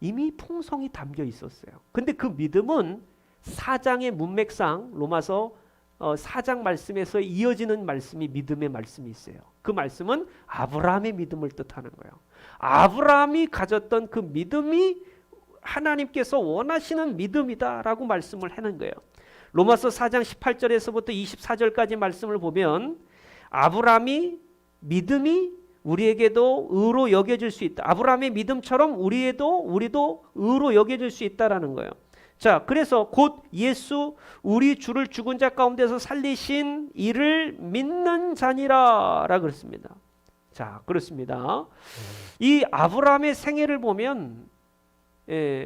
이미 풍성히 담겨 있었어요. 근데 그 믿음은 4장의 문맥상 로마서 4장 말씀에서 이어지는 말씀이 믿음의 말씀이 있어요. 그 말씀은 아브라함의 믿음을 뜻하는 거예요. 아브라함이 가졌던 그 믿음이 하나님께서 원하시는 믿음이다라고 말씀을 하는 거예요. 로마서 4장 18절에서부터 24절까지 말씀을 보면 아브라함이 믿음이 우리에게도 의로 여겨질 수 있다. 아브라함의 믿음처럼 우리도 의로 여겨질 수 있다라는 거예요. 자, 그래서 곧 예수 우리 주를 죽은 자 가운데서 살리신 이를 믿는 자니라라 그랬습니다. 자, 그렇습니다. 이 아브라함의 생애를 보면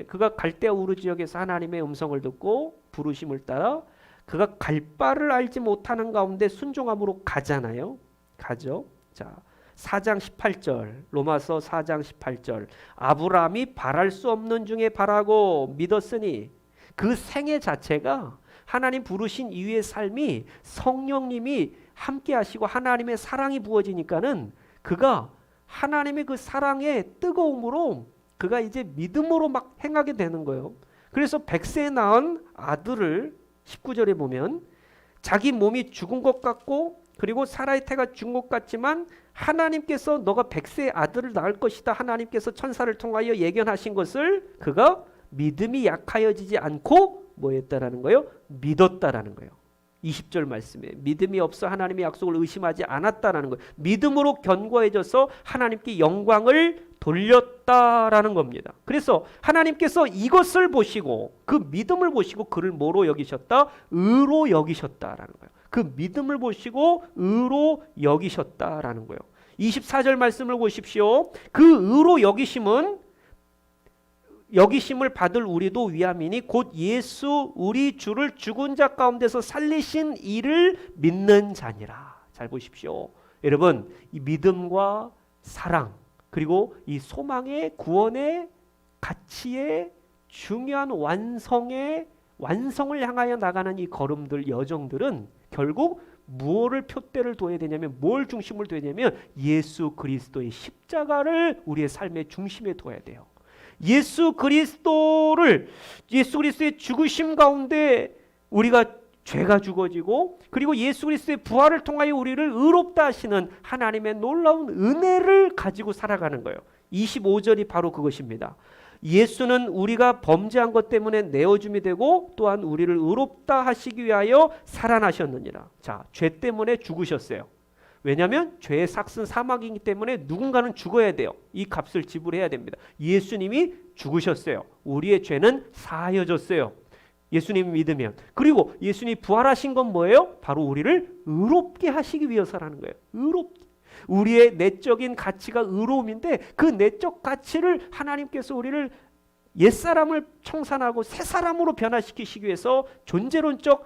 그가 갈대아 우르 지역에서 하나님의 음성을 듣고 부르심을 따라 그가 갈 바를 알지 못하는 가운데 순종함으로 가잖아요. 가죠. 자, 4장 18절, 로마서 4장 18절, 아브라함이 바랄 수 없는 중에 바라고 믿었으니, 그 생애 자체가 하나님 부르신 이후의 삶이 성령님이 함께 하시고 하나님의 사랑이 부어지니까는 그가 하나님의 그 사랑의 뜨거움으로 그가 이제 믿음으로 막 행하게 되는 거예요. 그래서 100세에 낳은 아들을 19절에 보면 자기 몸이 죽은 것 같고 그리고 사라의 태가 죽은 것 같지만 하나님께서 너가 100세의 아들을 낳을 것이다, 하나님께서 천사를 통하여 예견하신 것을 그가 믿음이 약하여지지 않고 뭐 했다라는 거예요? 믿었다라는 거예요. 20절 말씀에 믿음이 없어 하나님의 약속을 의심하지 않았다라는 거예요. 믿음으로 견고해져서 하나님께 영광을 돌렸다라는 겁니다. 그래서 하나님께서 이것을 보시고 그 믿음을 보시고 그를 뭐로 여기셨다? 의로 여기셨다라는 거예요. 그 믿음을 보시고 의로 여기셨다라는 거예요. 24절 말씀을 보십시오. 그 의로 여기심을 받을 우리도 위함이니 곧 예수 우리 주를 죽은 자 가운데서 살리신 이를 믿는 자니라. 잘 보십시오. 여러분, 이 믿음과 사랑 그리고 이 소망의 구원의 가치의 중요한 완성을 향하여 나가는 이 걸음들, 여정들은 결국 무엇을 표대를 둬야 되냐면, 뭘 중심을 둬야 되냐면 예수 그리스도의 십자가를 우리의 삶의 중심에 둬야 돼요. 예수 그리스도의 죽으심 가운데 우리가 죄가 죽어지고, 그리고 예수 그리스도의 부활을 통하여 우리를 의롭다 하시는 하나님의 놀라운 은혜를 가지고 살아가는 거예요. 25절이 바로 그것입니다. 예수는 우리가 범죄한 것 때문에 내어줌이 되고 또한 우리를 의롭다 하시기 위하여 살아나셨느니라. 자, 죄 때문에 죽으셨어요. 왜냐하면 죄의 삭은 사망이기 때문에 누군가는 죽어야 돼요. 이 값을 지불해야 됩니다. 예수님이 죽으셨어요. 우리의 죄는 사하여졌어요. 예수님 믿으면. 그리고 예수님이 부활하신 건 뭐예요? 바로 우리를 의롭게 하시기 위해서라는 거예요. 의롭게. 우리의 내적인 가치가 의로움인데 그 내적 가치를 하나님께서 우리를 옛사람을 청산하고 새사람으로 변화시키시기 위해서 존재론적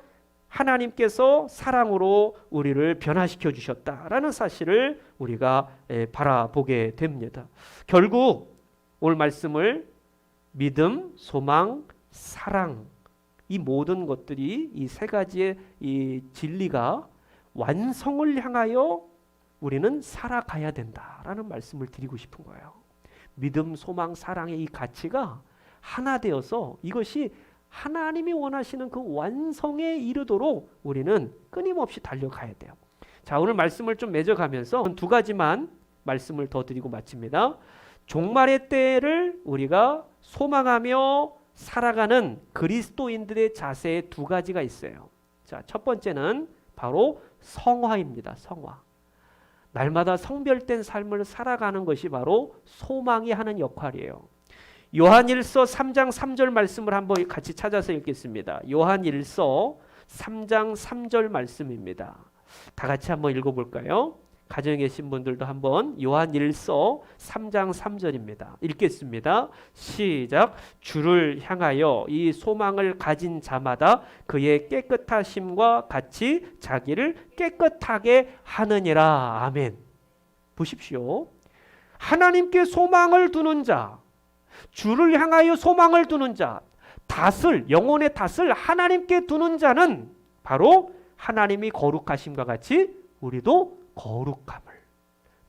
하나님께서 사랑으로 우리를 변화시켜 주셨다라는 사실을 우리가 바라보게 됩니다. 결국 오늘 말씀을 믿음, 소망, 사랑, 이 모든 것들이 이 세 가지의 이 진리가 완성을 향하여 우리는 살아가야 된다라는 말씀을 드리고 싶은 거예요. 믿음, 소망, 사랑의 이 가치가 하나 되어서 이것이 하나님이 원하시는 그 완성에 이르도록 우리는 끊임없이 달려가야 돼요. 자, 오늘 말씀을 좀 맺어가면서 두 가지만 말씀을 더 드리고 마칩니다. 종말의 때를 우리가 소망하며 살아가는 그리스도인들의 자세에 두 가지가 있어요. 자, 첫 번째는 바로 성화입니다. 성화. 날마다 성별된 삶을 살아가는 것이 바로 소망이 하는 역할이에요. 요한일서 3장 3절 말씀을 한번 같이 찾아서 읽겠습니다. 요한일서 3장 3절 말씀입니다. 다 같이 한번 읽어볼까요? 가정에 계신 분들도 한번 요한일서 3장 3절입니다. 읽겠습니다. 시작. 주를 향하여 이 소망을 가진 자마다 그의 깨끗하심과 같이 자기를 깨끗하게 하느니라. 아멘. 보십시오. 하나님께 소망을 두는 자, 주를 향하여 소망을 두는 자, 닷을, 영혼의 닷을 하나님께 두는 자는 바로 하나님이 거룩하심과 같이 우리도 거룩함을,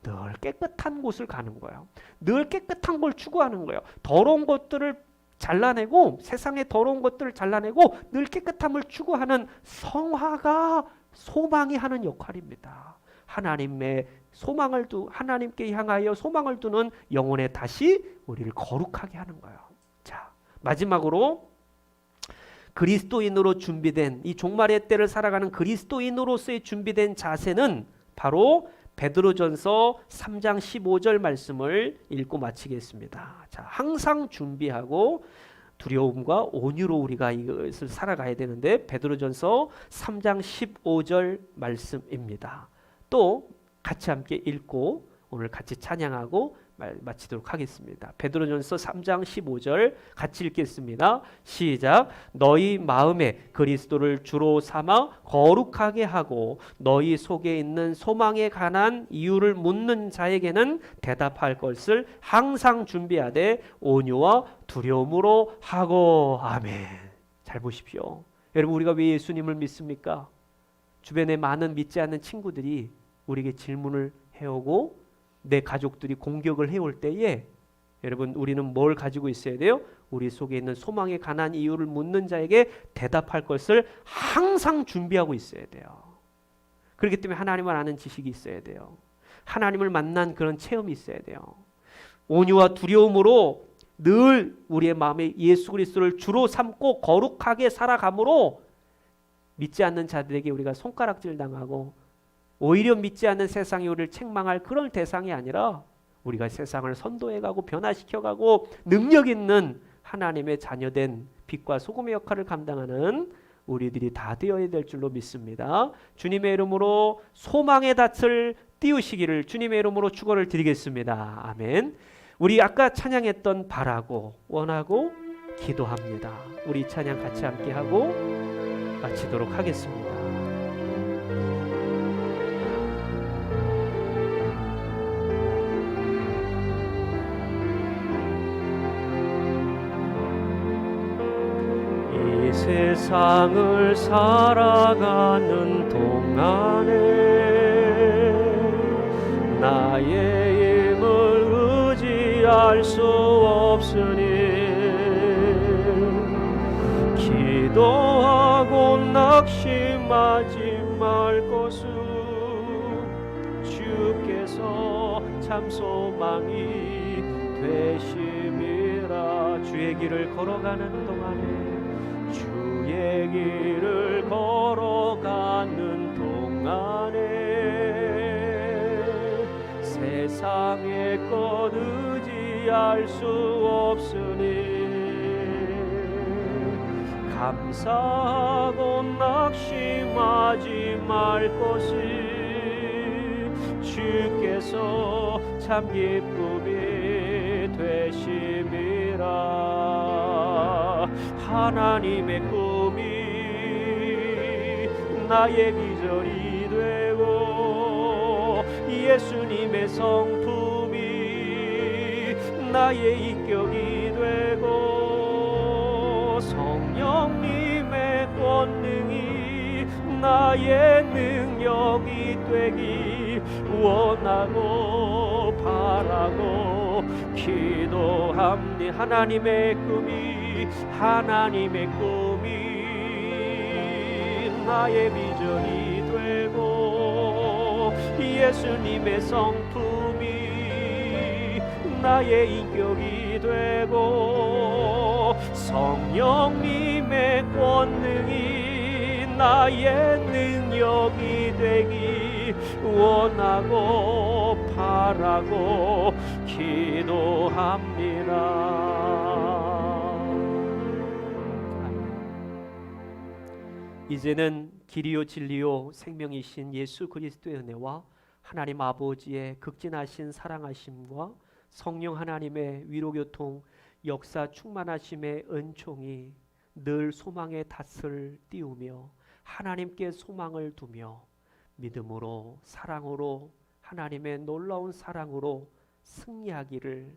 늘 깨끗한 곳을 가는 거예요. 늘 깨끗한 걸 추구하는 거예요. 더러운 것들을 잘라내고, 세상의 더러운 것들을 잘라내고 늘 깨끗함을 추구하는 성화가 소망이 하는 역할입니다. 하나님의 소망을 하나님께 향하여 소망을 두는 영혼의 닷이 우리를 거룩하게 하는 거예요. 자, 마지막으로 그리스도인으로 준비된, 이 종말의 때를 살아가는 그리스도인으로서의 준비된 자세는 바로 베드로전서 3장 15절 말씀을 읽고 마치겠습니다. 자, 항상 준비하고 두려움과 온유로 우리가 이것을 살아가야 되는데 베드로전서 3장 15절 말씀입니다. 또 같이 함께 읽고 오늘 같이 찬양하고 마치도록 하겠습니다. 베드로전서 3장 15절 같이 읽겠습니다. 시작. 너희 마음에 그리스도를 주로 삼아 거룩하게 하고 너희 속에 있는 소망에 관한 이유를 묻는 자에게는 대답할 것을 항상 준비하되 온유와 두려움으로 하고. 아멘. 잘 보십시오. 여러분, 우리가 왜 예수님을 믿습니까? 주변에 많은 믿지 않는 친구들이 우리에게 질문을 해오고 내 가족들이 공격을 해올 때에 여러분, 우리는 뭘 가지고 있어야 돼요? 우리 속에 있는 소망에 관한 이유를 묻는 자에게 대답할 것을 항상 준비하고 있어야 돼요. 그렇기 때문에 하나님을 아는 지식이 있어야 돼요. 하나님을 만난 그런 체험이 있어야 돼요. 온유와 두려움으로 늘 우리의 마음에 예수 그리스도를 주로 삼고 거룩하게 살아감으로 믿지 않는 자들에게 우리가 손가락질 당하고 오히려 믿지 않는 세상이 우리를 책망할 그런 대상이 아니라 우리가 세상을 선도해가고 변화시켜가고 능력 있는 하나님의 자녀된 빛과 소금의 역할을 감당하는 우리들이 다 되어야 될 줄로 믿습니다. 주님의 이름으로 소망의 닻을 띄우시기를 주님의 이름으로 축원을 드리겠습니다. 아멘. 우리 아까 찬양했던 바라고 원하고 기도합니다. 우리 찬양 같이 함께하고 마치도록 하겠습니다. 세상을 살아가는 동안에 나의 힘을 의지할 수 없으니 기도하고 낙심하지 말 것은 주께서 참 소망이 되심이라. 주의 길을 걸어가는 동안에 주의 길을 걸어가는 동안에 세상의 것 의지할 수 없으니 감사하고 낙심하지 말 것이 주께서 참 기쁨이 되심이라. 하나님의 꿈이 나의 비전이 되고 예수님의 성품이 나의 인격이 되고 성령님의 권능이 나의 능력이 되기 원하고 바라고 기도합니다. 하나님의 꿈이 나의 비전이 되고 예수님의 성품이 나의 인격이 되고 성령님의 권능이 나의 능력이 되기 원하고 바라고 기도합니다. 이제는 길이요 진리요 생명이신 예수 그리스도의 은혜와 하나님 아버지의 극진하신 사랑하심과 성령 하나님의 위로교통 역사 충만하심의 은총이 늘 소망의 닷을 띄우며 하나님께 소망을 두며 믿음으로 사랑으로 하나님의 놀라운 사랑으로 승리하기를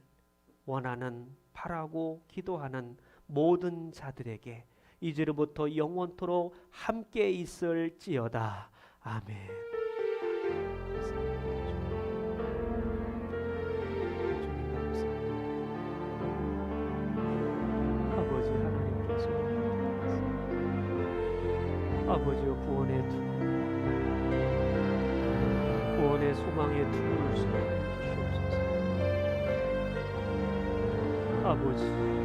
원하는 바라고 기도하는 모든 자들에게 이제로부터 영원토록 함께 있을지어다. 아멘. 아버지 하나님께서 아버지여 구원의 소망의 투구를 주시옵소서. 아버지